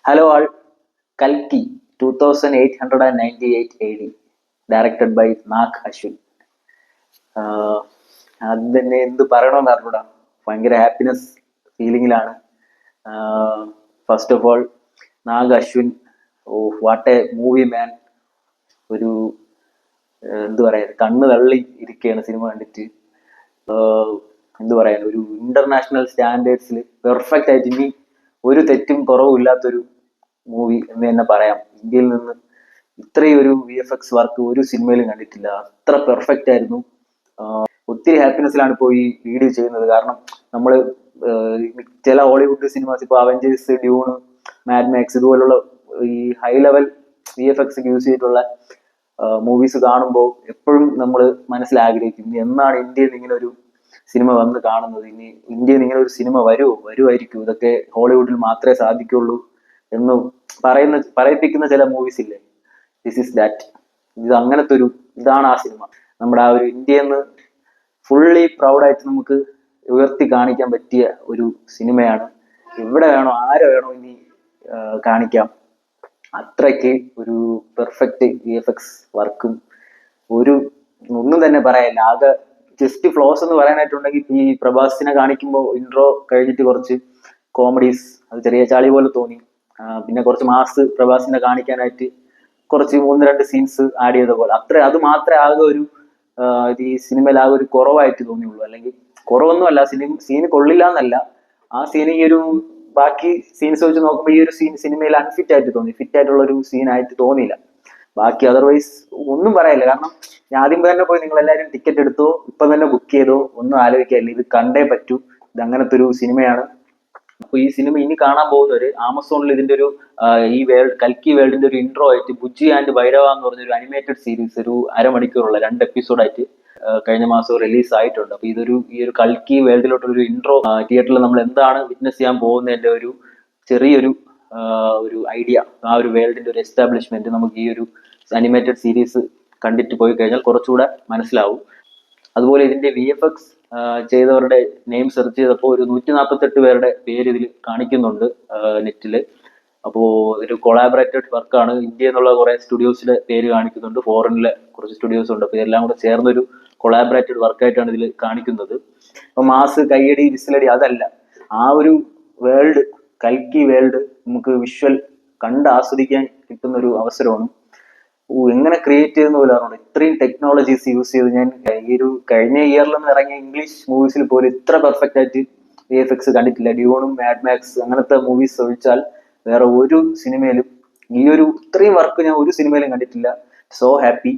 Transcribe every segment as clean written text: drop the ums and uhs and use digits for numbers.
Hello all, Kalki 2898 AD, directed by Nag Ashwin. അത് തന്നെ എന്ത് പറയണമെന്ന് അറിഞ്ഞൂടാ, ഭയങ്കര ഹാപ്പിനെസ് ഫീലിങ്ങിലാണ്. First of all Nag Ashwin, oh what a movie man. ഒരു എന്ത് പറയാ, കണ്ണ് തള്ളി ഇരിക്കുകയാണ് സിനിമ കണ്ടിട്ട്. എന്ത് പറയാൻ, ഒരു ഇന്റർനാഷണൽ സ്റ്റാൻഡേർഡ്സിൽ പെർഫെക്റ്റ് ആയിട്ട് ഇനി ഒരു തെറ്റും കുറവും ഇല്ലാത്തൊരു മൂവി എന്ന് തന്നെ പറയാം. ഇന്ത്യയിൽ നിന്ന് ഇത്രയും ഒരു VFX വർക്ക് ഒരു സിനിമയിലും കണ്ടിട്ടില്ല. അത്ര പെർഫെക്റ്റ് ആയിരുന്നു. ഒത്തിരി ഹാപ്പിനെസ്സിലാണ് ഇപ്പോൾ ഈ വീഡിയോ ചെയ്യുന്നത്. കാരണം നമ്മൾ ചില ഹോളിവുഡ് സിനിമാസ്, ഇപ്പോൾ അവഞ്ചേഴ്സ്, ഡ്യൂണ്, മാഡ് മാക്സ് ഇതുപോലുള്ള ഈ ഹൈ ലെവൽ VFX യൂസ് ചെയ്തിട്ടുള്ള മൂവീസ് കാണുമ്പോൾ എപ്പോഴും നമ്മൾ മനസ്സിലാഗ്രഹിക്കും, എന്നാണ് ഇന്ത്യയിൽ ഇങ്ങനെ ഒരു സിനിമ വന്ന് കാണുന്നത്, ഇനി ഇന്ത്യയിൽ ഇങ്ങനെ ഒരു സിനിമ വരുമായിരിക്കും, ഇതൊക്കെ ഹോളിവുഡിൽ മാത്രമേ സാധിക്കുള്ളൂ എന്ന് പറയിപ്പിക്കുന്ന ചില മൂവീസ് ഇല്ലേ, ദിസ് ഈസ് ദാറ്റ്. ഇത് അങ്ങനത്തെ ഇതാണ് ആ സിനിമ. നമ്മുടെ ആ ഒരു ഇന്ത്യന്ന് ഫുള്ളി പ്രൗഡായിട്ട് നമുക്ക് ഉയർത്തി കാണിക്കാൻ പറ്റിയ ഒരു സിനിമയാണ്. എവിടെ വേണോ ആരെ വേണോ ഇനി കാണിക്കാം. അത്രയ്ക്ക് ഒരു പെർഫെക്റ്റ് VFX വർക്കും ഒന്നും തന്നെ പറയാനില്ല. ആകെ ജസ്റ്റ് ഫ്ലോസ് എന്ന് പറയാനായിട്ടുണ്ടെങ്കിൽ, ഈ പ്രഭാസിനെ കാണിക്കുമ്പോൾ ഇൻട്രോ കഴിഞ്ഞിട്ട് കുറച്ച് കോമഡീസ്, അത് ചെറിയ ചാളി പോലെ തോന്നി. പിന്നെ കുറച്ച് മാസ് പ്രഭാസിനെ കാണിക്കാനായിട്ട് കുറച്ച് 1-2 സീൻസ് ആഡ് ചെയ്ത പോലെ, അത് മാത്രമേ ആകെ ഈ സിനിമയിൽ ആകെ ഒരു കുറവായിട്ട് തോന്നിയുള്ളൂ. അല്ലെങ്കിൽ കുറവൊന്നുമല്ല, സീന് കൊള്ളില്ല എന്നല്ല, ആ സീന് ഈ ഒരു ബാക്കി സീൻസ് വെച്ച് നോക്കുമ്പോൾ ഈ ഒരു സിനിമയിൽ അൺഫിറ്റ് ആയിട്ട് തോന്നി. ഫിറ്റ് ആയിട്ടുള്ള ഒരു സീനായിട്ട് തോന്നിയില്ല. ബാക്കി അതർവൈസ് ഒന്നും പറയാനില്ല. കാരണം ഞാൻ ആദ്യം തന്നെ പോയി, നിങ്ങൾ എല്ലാവരും ടിക്കറ്റ് എടുത്തോ, ഇപ്പൊ തന്നെ ബുക്ക് ചെയ്തോ, ഒന്നും ആലോചിക്കാനില്ല, ഇത് കണ്ടേ പറ്റൂ. ഇത് അങ്ങനത്തെ ഒരു സിനിമയാണ്. അപ്പൊ ഈ സിനിമ ഇനി കാണാൻ പോകുന്നവര് ആമസോണിൽ ഇതിന്റെ ഈ കൽക്കി വേൾഡിന്റെ ഒരു ഇൻട്രോ ആയിട്ട് ബുജ്ജി ആൻഡ് ഭൈരവ എന്ന് പറഞ്ഞൊരു അനിമേറ്റഡ് സീരീസ്, ഒരു അരമണിക്കൂറുള്ള 2 എപ്പിസോഡായിട്ട് കഴിഞ്ഞ മാസം റിലീസ് ആയിട്ടുണ്ട്. അപ്പൊ ഈ ഒരു കൽക്കി വേൾഡിലോട്ടൊരു ഇൻട്രോ തിയേറ്ററിൽ നമ്മൾ എന്താണ് വിറ്റ്നസ് ചെയ്യാൻ പോകുന്നതിന്റെ ഒരു ചെറിയൊരു ഒരു ഐഡിയ, ആ ഒരു വേൾഡിന്റെ ഒരു എസ്റ്റാബ്ലിഷ്മെന്റ് നമുക്ക് ഈ ഒരു അനിമേറ്റഡ് സീരീസ് കണ്ടിട്ട് പോയി കഴിഞ്ഞാൽ കുറച്ചുകൂടെ മനസ്സിലാവും. അതുപോലെ ഇതിന്റെ VFX ചെയ്തവരുടെ നെയിം സെർച്ച് ചെയ്തപ്പോൾ ഒരു 148 പേരുടെ പേര് ഇതിൽ കാണിക്കുന്നുണ്ട് നെറ്റില്. അപ്പോൾ ഒരു കൊളാബറേറ്റഡ് വർക്കാണ്. ഇന്ത്യ എന്നുള്ള കുറെ സ്റ്റുഡിയോസിലെ പേര് കാണിക്കുന്നുണ്ട്, ഫോറിനിലെ കുറച്ച് സ്റ്റുഡിയോസ് ഉണ്ട്. അപ്പൊ ഇതെല്ലാം കൂടെ ചേർന്നൊരു കൊളാബറേറ്റഡ് വർക്കായിട്ടാണ് ഇതിൽ കാണിക്കുന്നത്. അപ്പൊ മാസ്, കയ്യടി, വിസിലടി അതല്ല, ആ ഒരു വേൾഡ്, കൽക്കി വേൾഡ് നമുക്ക് വിഷ്വൽ കണ്ട് ആസ്വദിക്കാൻ കിട്ടുന്ന ഒരു അവസരമാണ്. എങ്ങനെ ക്രിയേറ്റ് ചെയ്യുന്ന പോലെ അറിയണം. ഇത്രയും ടെക്നോളജീസ് യൂസ് ചെയ്ത് ഞാൻ ഈ ഒരു കഴിഞ്ഞ ഇയറിലൊന്നും ഇറങ്ങിയ ഇംഗ്ലീഷ് മൂവീസിൽ പോലും ഇത്ര പെർഫെക്റ്റ് ആയിട്ട് VFX കണ്ടിട്ടില്ല. ഡ്യൂണും മാഡ് മാക്സ് അങ്ങനത്തെ മൂവീസ് ഒഴിച്ചാൽ വേറെ ഒരു സിനിമയിലും ഇത്രയും വർക്ക് ഞാൻ ഒരു സിനിമയിലും കണ്ടിട്ടില്ല. So happy.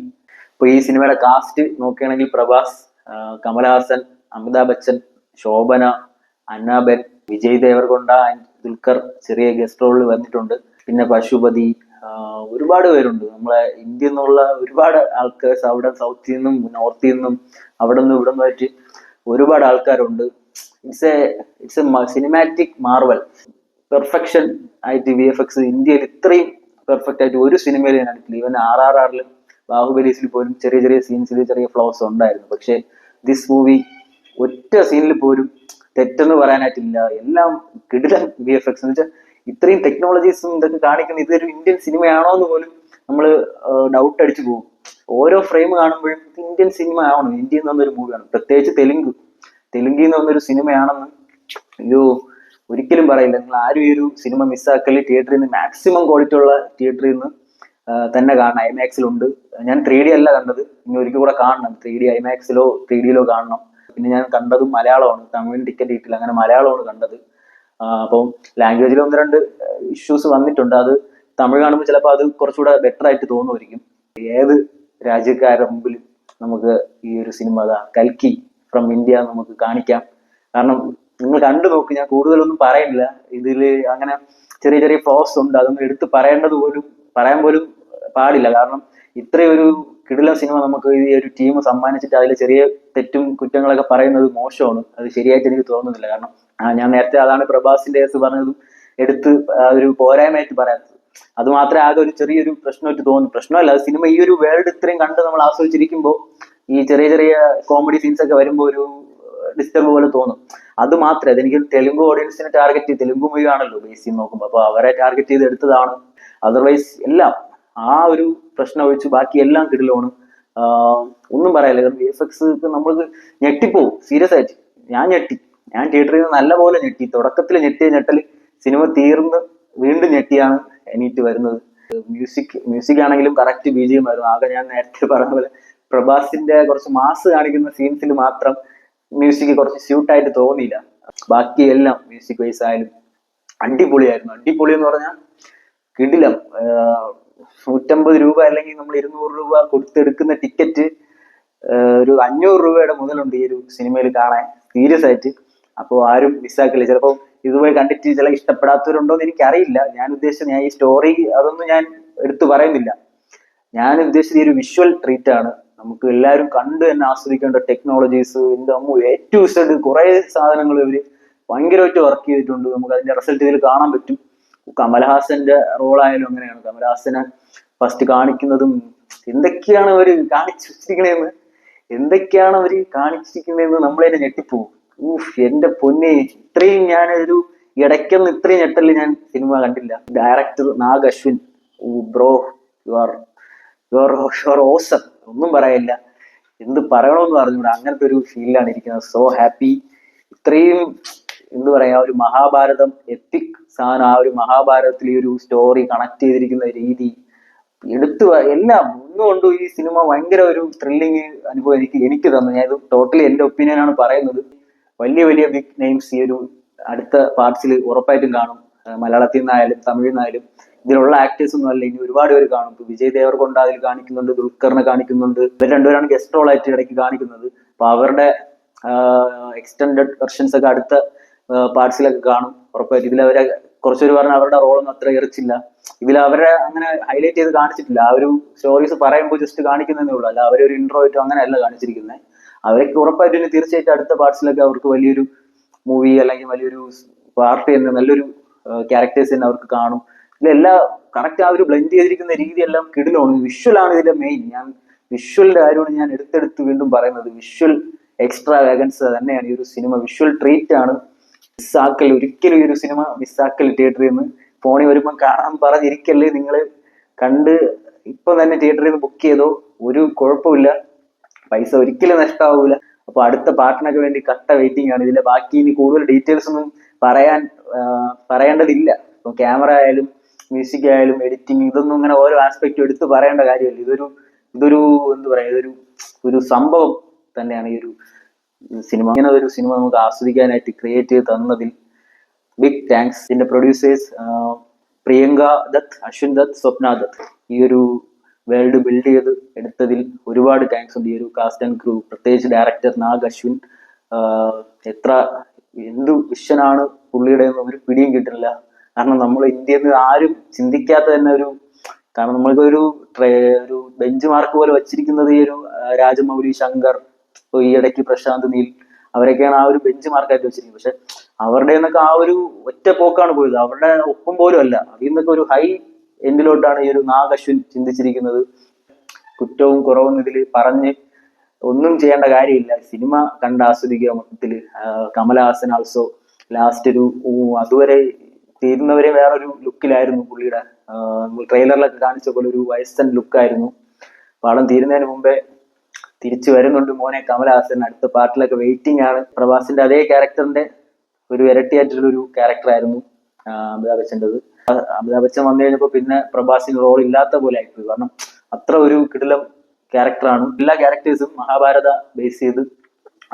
ഇപ്പൊ ഈ സിനിമയുടെ കാസ്റ്റ് നോക്കുകയാണെങ്കിൽ പ്രഭാസ്, കമൽഹാസൻ, അമിതാഭ് ബച്ചൻ, ശോഭന, അന്നാബെൻ, വിജയ് ദേവർകൊണ്ട ആൻഡ് ദുൽഖർ ചെറിയ ഗസ്റ്റ് റോളിൽ വന്നിട്ടുണ്ട്. പിന്നെ പശുപതി, ഒരുപാട് പേരുണ്ട്. നമ്മളെ ഇന്ത്യ എന്നുള്ള ഒരുപാട് ആൾക്കാർ, അവിടെ സൗത്തിൽ നിന്നും നോർത്തിൽ നിന്നും അവിടെ നിന്നും ഇവിടെ നിന്നുമായിട്ട് ഒരുപാട് ആൾക്കാരുണ്ട്. It's A cinematic Marvel. Perfection ആയിട്ട് VFX ഇന്ത്യയിൽ ഇത്രയും പെർഫെക്റ്റ് ആയിട്ട് ഒരു സിനിമയിൽ ഞാൻ കണ്ടിട്ടില്ല. ഈവൻ RRRലും ബാഹുബലീസിൽ പോലും ചെറിയ ചെറിയ സീൻസിൽ ചെറിയ ഫ്ലോസ് ഉണ്ടായിരുന്നു. പക്ഷെ ദിസ് മൂവി ഒറ്റ സീനിൽ പോലും തെറ്റെന്ന് പറയാനായിട്ടില്ല. എല്ലാം കിടിലൻ VFX എന്ന് വെച്ചാൽ ഇത്രയും ടെക്നോളജീസും ഇതൊക്കെ കാണിക്കുന്ന ഇതൊരു ഇന്ത്യൻ സിനിമയാണോ എന്ന് പോലും നമ്മൾ ഡൗട്ട് അടിച്ചു പോകും. ഓരോ ഫ്രെയിം കാണുമ്പോഴും ഇത് ഇന്ത്യൻ സിനിമ ആണോ, ഇന്ത്യയിൽ നിന്നൊരു മൂവിയാണ്. പ്രത്യേകിച്ച് തെലുങ്കിൽ നിന്ന് വന്നൊരു സിനിമയാണെന്ന് ഒരിക്കലും പറയില്ല. നിങ്ങൾ ആരും ഈ ഒരു സിനിമ മിസ്സാക്കല്. തിയേറ്ററിൽ നിന്ന് മാക്സിമം ക്വാളിറ്റി ഉള്ള തിയേറ്ററിൽ നിന്ന് തന്നെ കാണണം. IMAX-ലുണ്ട്. ഞാൻ 3D അല്ല കണ്ടത്, ഇനി ഒരിക്കൽ കൂടെ കാണണം. 3D IMAX-ലോ 3D-ലോ കാണണം. പിന്നെ ഞാൻ കണ്ടതും മലയാളമാണ്, തമിഴിന് ടിക്കറ്റ് കിട്ടില്ല, അങ്ങനെ മലയാളമാണ് കണ്ടത്. അപ്പം ലാംഗ്വേജിൽ 1-2 ഇഷ്യൂസ് വന്നിട്ടുണ്ട്. അത് തമിഴ് കാണുമ്പോൾ ചിലപ്പോൾ അത് കുറച്ചുകൂടെ ബെറ്റർ ആയിട്ട് തോന്നുമായിരിക്കും. ഏത് രാജ്യക്കാരുടെ മുമ്പിൽ നമുക്ക് ഈ ഒരു സിനിമ കൽക്കി ഫ്രം ഇന്ത്യ നമുക്ക് കാണിക്കാം. കാരണം നിങ്ങൾ കണ്ടു നോക്ക്, ഞാൻ കൂടുതലൊന്നും പറയുന്നില്ല. ഇതില് അങ്ങനെ ചെറിയ ചെറിയ ഫ്ലോസ് ഉണ്ട്, അതൊന്നും എടുത്ത് പറയാൻ പോലും പാടില്ല. കാരണം ഇത്രയും ഒരു കിടിലൻ സിനിമ നമുക്ക് ഈ ഒരു ടീം സമ്മാനിച്ചിട്ട് അതിൽ ചെറിയ തെറ്റും കുറ്റങ്ങളൊക്കെ പറയുന്നത് മോശമാണ്. അത് ശരിയായിട്ട് എനിക്ക് തോന്നുന്നില്ല. കാരണം ഞാൻ നേരത്തെ അതാണ് പ്രഭാസിന്റെ കേസ് പറഞ്ഞതും എടുത്ത് ഒരു പോരായ്മയായിട്ട് പറയാത്തത്. അത് മാത്രമേ ആകെ ഒരു ചെറിയൊരു പ്രശ്നമായിട്ട് തോന്നി. പ്രശ്നമല്ല, സിനിമ ഈ ഒരു വേൾഡ് ഇത്രയും കണ്ട് നമ്മൾ ആസ്വദിച്ചിരിക്കുമ്പോൾ ഈ ചെറിയ ചെറിയ കോമഡി സീൻസ് ഒക്കെ വരുമ്പോൾ ഡിസ്റ്റർബ് പോലെ തോന്നും. അത് മാത്രമേ അതെനിക്ക് തെലുങ്ക് ഓഡിയൻസിനെ ടാർഗറ്റ് ചെയ്ത്, തെലുങ്ക് മൂവി ആണല്ലോ ബേസ് ചെയ്ത് നോക്കുമ്പോൾ, അപ്പൊ അവരെ ടാർഗറ്റ് ചെയ്ത് എടുത്തതാണ്. അതർവൈസ് എല്ലാം ആ ഒരു പ്രശ്നം ഒഴിച്ച് ബാക്കി എല്ലാം കിടിലമാണ്. ഒന്നും പറയാനില്ല. VFX നമ്മൾക്ക് ഞെട്ടിപ്പോവും സീരിയസ് ആയിട്ട്. ഞാൻ തിയേറ്ററിൽ നിന്ന് നല്ല പോലെ ഞെട്ടി. തുടക്കത്തിൽ ഞെട്ടിയ ഞെട്ടൽ സിനിമ തീർന്ന് വീണ്ടും ഞെട്ടിയാണ് എണീറ്റ് വരുന്നത്. മ്യൂസിക് ആണെങ്കിലും കറക്റ്റ് BGM ആയിരുന്നു. ആകെ ഞാൻ നേരത്തെ പറഞ്ഞ പോലെ പ്രഭാസിന്റെ കുറച്ച് മാസ് കാണിക്കുന്ന സീൻസിൽ മാത്രം മ്യൂസിക് കുറച്ച് സ്യൂട്ടായിട്ട് തോന്നിയില്ല. ബാക്കി എല്ലാം മ്യൂസിക് വൈസ് ആയാലും അടിപൊളിയായിരുന്നു. അടിപൊളി എന്ന് പറഞ്ഞാൽ കിടിലം. 150 രൂപ അല്ലെങ്കിൽ നമ്മൾ 200 രൂപ കൊടുത്തെടുക്കുന്ന ടിക്കറ്റ് ഒരു 500 രൂപയുടെ മുതലുണ്ട് ഈ ഒരു സിനിമയിൽ കാണാൻ, സീരിയസ് ആയിട്ട്. അപ്പോൾ ആരും മിസ്സാക്കില്ല. ചിലപ്പോൾ ഇതുപോലെ കണ്ടിട്ട് ചില ഇഷ്ടപ്പെടാത്തവരുണ്ടോ എന്ന് എനിക്കറിയില്ല. ഞാൻ ഈ സ്റ്റോറി അതൊന്നും ഞാൻ എടുത്തു പറയുന്നില്ല. ഞാൻ ഉദ്ദേശിച്ചത് ഈ ഒരു വിഷ്വൽ ട്രീറ്റ് ആണ്. നമുക്ക് എല്ലാവരും കണ്ട് തന്നെ ആസ്വദിക്കേണ്ട ടെക്നോളജീസ്, ഏറ്റവും ഇഷ്ടം കുറെ സാധനങ്ങൾ ഇവര് ഭയങ്കരമായിട്ട് വർക്ക് ചെയ്തിട്ടുണ്ട്. നമുക്ക് അതിന്റെ റിസൾട്ട് ഇതിൽ കാണാൻ പറ്റും. കമൽഹാസന്റെ റോളായാലും അങ്ങനെയാണ്. കമൽഹാസനെ ഫസ്റ്റ് കാണിക്കുന്നതും എന്തൊക്കെയാണ് അവര് കാണിച്ചിരിക്കുന്നതെന്ന് നമ്മളതിനെ ഞെട്ടിപ്പോവും. എന്റെ പൊന്നെ, ഇത്രയും ഞാനൊരു ഇടയ്ക്കൊന്നും ഇത്രയും ഞെട്ടല് ഞാൻ സിനിമ കണ്ടില്ല. Director Nag Ashwin, bro you are awesome. ഒന്നും പറയില്ല, എന്ത് പറയണമെന്ന് പറഞ്ഞൂടാ. അങ്ങനത്തെ ഒരു ഫീലിലാണ് ഇരിക്കുന്നത്. So happy. ഇത്രയും എന്ത് പറയാ, ഒരു മഹാഭാരതം എപ്പിക് സാധനം, ആ ഒരു മഹാഭാരതത്തിൽ ഈ ഒരു സ്റ്റോറി കണക്ട് ചെയ്തിരിക്കുന്ന രീതി എല്ലാം ഒന്നുകൊണ്ടും ഈ സിനിമ ഭയങ്കര ഒരു ത്രില്ലിങ് അനുഭവം എനിക്ക് തന്നു. ഞാൻ ഇത് ടോട്ടലി എന്റെ ഒപ്പീനിയൻ ആണ് പറയുന്നത്. വലിയ വലിയ ബിഗ് നെയിംസ് ഈ ഒരു അടുത്ത പാർട്സിൽ ഉറപ്പായിട്ടും കാണും. മലയാളത്തിൽ നിന്നായാലും തമിഴിൽ നിന്നായാലും. ഇതിലുള്ള ആക്ടേഴ്സ് ഒന്നും അല്ല, ഇനി ഒരുപാട് പേര് കാണും. ഇപ്പൊ വിജയ് ദേവർകൊണ്ട അതിൽ കാണിക്കുന്നുണ്ട്, ദുൽഖറിനെ കാണിക്കുന്നുണ്ട്. ഇവർ രണ്ടുപേരാണ് ഗസ്റ്റ് റോൾ ആയിട്ട് ഇടയ്ക്ക് കാണിക്കുന്നത്. അപ്പൊ അവരുടെ എക്സ്റ്റൻഡഡ് വെർഷൻസ് ഒക്കെ അടുത്ത പാർട്സിലൊക്കെ കാണും ഉറപ്പായിട്ട്. ഇതിലവരെ കുറച്ചുപേര് പറഞ്ഞ അവരുടെ റോളൊന്നും അത്ര എറിച്ചില്ല. ഇതിൽ അവരെ അങ്ങനെ ഹൈലൈറ്റ് ചെയ്ത് കാണിച്ചിട്ടില്ല. ആ ഒരു സ്റ്റോറീസ് പറയുമ്പോൾ ജസ്റ്റ് കാണിക്കുന്നതേ ഉള്ളൂ. അല്ല അവരെ ഒരു ഇൻട്രോ ആയിട്ടും അങ്ങനെയല്ല കാണിച്ചിരിക്കുന്നത്. അവരൊക്കെ ഉറപ്പായിട്ടും ഇനി തീർച്ചയായിട്ടും അടുത്ത പാർട്സിലൊക്കെ അവർക്ക് വലിയൊരു മൂവി അല്ലെങ്കിൽ വലിയൊരു പാർട്ടി തന്നെ, നല്ലൊരു ക്യാരക്ടേഴ്സ് തന്നെ അവർക്ക് കാണും. ഇതെല്ലാം കറക്റ്റ് ആ ഒരു ബ്ലെൻഡ് ചെയ്തിരിക്കുന്ന രീതിയെല്ലാം കിടിലാണ്. വിഷ്വലാണ് ഇതിന്റെ മെയിൻ. ഞാൻ വിഷ്വലിന്റെ കാര്യമാണ് ഞാൻ എടുത്തെടുത്ത് വീണ്ടും പറയുന്നത്. വിഷ്വൽ എക്സ്ട്രാ വേഗൻസ് തന്നെയാണ് ഈ ഒരു സിനിമ. വിഷ്വൽ ട്രീറ്റ് ആണ്. ഒരിക്കലും ഈ ഒരു സിനിമ മിസ്സാക്കൽ. തിയേറ്ററിൽ നിന്ന് ഫോണിൽ വരുമ്പോൾ കാണാൻ പറഞ്ഞിരിക്കല്ലേ. നിങ്ങൾ കണ്ട് ഇപ്പൊ തന്നെ തിയേറ്ററിൽ നിന്ന് ബുക്ക് ചെയ്തോ, ഒരു കുഴപ്പമില്ല. പൈസ ഒരിക്കലും നഷ്ടമാവൂല. അപ്പൊ അടുത്ത പാർട്ടിനൊക്കെ വേണ്ടി കട്ട വെയിറ്റിംഗ് ആണ്. ഇതിന്റെ ബാക്കി ഇനി കൂടുതൽ ഡീറ്റെയിൽസ് ഒന്നും പറയേണ്ടതില്ല. ഇപ്പൊ ക്യാമറ ആയാലും മ്യൂസിക് ആയാലും എഡിറ്റിംഗ്, ഇതൊന്നും ഇങ്ങനെ ഓരോ ആസ്പെക്റ്റും എടുത്ത് പറയേണ്ട കാര്യമില്ല. ഇതൊരു എന്ത് പറയാ, ഒരു സംഭവം തന്നെയാണ് ഈ ഒരു സിനിമ. ഇങ്ങനെ ഒരു സിനിമ നമുക്ക് ആസ്വദിക്കാനായിട്ട് ക്രിയേറ്റ് ചെയ്ത് തന്നതിൽ ബിഗ് താങ്ക്സ്. ഇതിന്റെ പ്രൊഡ്യൂസേഴ്സ് പ്രിയങ്ക ദത്ത്, അശ്വിൻ ദത്ത്, സ്വപ്ന ദത്ത്. ഈ ഒരു വേൾഡ് ബിൽഡ് ചെയ്ത് എടുത്തതിൽ ഒരുപാട് താങ്ക്സ് ഉണ്ട് ഈ ഒരു കാസ്റ്റ് ആൻഡ് ക്രൂ. പ്രത്യേകിച്ച് ഡയറക്ടർ നാഗ് അശ്വിൻ. എന്ത് വിഷനാണ് പുള്ളിയുടെ ഒരു പിടിയും കിട്ടില്ല. കാരണം നമ്മൾ ഇന്ത്യയിൽ നിന്ന് ആരും ചിന്തിക്കാത്ത തന്നെ കാരണം നമ്മൾക്കൊരു ബെഞ്ച് മാർക്ക് പോലെ വച്ചിരിക്കുന്നത് ഈ ഒരു രാജമൗലി, ശങ്കർ, ഈ ഇടയ്ക്ക് പ്രശാന്ത് നീൽ, അവരൊക്കെയാണ് ആ ഒരു ബെഞ്ച് മാർക്കായിട്ട് വെച്ചിരിക്കുന്നത്. പക്ഷെ അവരുടെ നിന്നൊക്കെ ആ ഒരു ഒറ്റ പോക്കാണ് പോയത്. അവരുടെ ഒപ്പം പോലും അല്ല. അതിൽ നിന്നൊക്കെ ഒരു ഹൈ എൻഡിലോട്ടാണ് ഈ ഒരു നാഗ് അശ്വിൻ ചിന്തിച്ചിരിക്കുന്നത്. കുറ്റവും കുറവും ഇതിൽ പറഞ്ഞ് ഒന്നും ചെയ്യേണ്ട കാര്യമില്ല. സിനിമ കണ്ട് ആസ്വദിക്കുക മൊത്തത്തില്. കമലഹാസൻ ആൾസോ ലാസ്റ്റ് അതുവരെ തീരുന്നവരെ വേറൊരു ലുക്കിലായിരുന്നു പുള്ളിയുടെ. ട്രെയിലറിലൊക്കെ കാണിച്ച പോലെ ഒരു വയസ്സൻ ലുക്കായിരുന്നു. പടം തീരുന്നതിന് മുമ്പേ തിരിച്ചു വരുന്നുണ്ട് മോനെ കമലഹാസൻ. അടുത്ത പാർട്ടിലൊക്കെ വെയിറ്റിംഗ് ആണ്. പ്രഭാസിന്റെ അതേ ക്യാരക്ടറിന്റെ ഒരു ഇരട്ടിയായിട്ടുള്ള ഒരു ക്യാരക്ടറായിരുന്നു അമിതാഭ് ബച്ചൻ്റെത്. അമിതാഭ് ബച്ചൻ വന്നു കഴിഞ്ഞപ്പോൾ പിന്നെ പ്രഭാസിന് റോൾ ഇല്ലാത്ത പോലെ ആയിപ്പോയി. കാരണം അത്ര ഒരു കിടിലം ക്യാരക്ടറാണ്. എല്ലാ ക്യാരക്ടേഴ്സും മഹാഭാരത ബേസ് ചെയ്ത്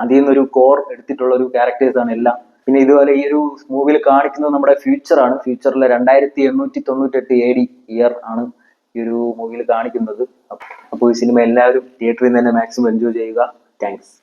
അതിൽ നിന്നൊരു കോർ എടുത്തിട്ടുള്ള ഒരു ക്യാരക്ടേഴ്സ് ആണ് എല്ലാം. പിന്നെ ഇതുപോലെ ഈ ഒരു മൂവിയിൽ കാണിക്കുന്നത് നമ്മുടെ ഫ്യൂച്ചറാണ്. ഫ്യൂച്ചറിലെ 2898 AD ഇയർ ആണ് ഈ ഒരു മൂവിയിൽ കാണിക്കുന്നത്. അപ്പോൾ ഈ സിനിമ എല്ലാവരും തിയേറ്ററിൽ നിന്ന് തന്നെ മാക്സിമം എൻജോയ് ചെയ്യുക. താങ്ക്സ്.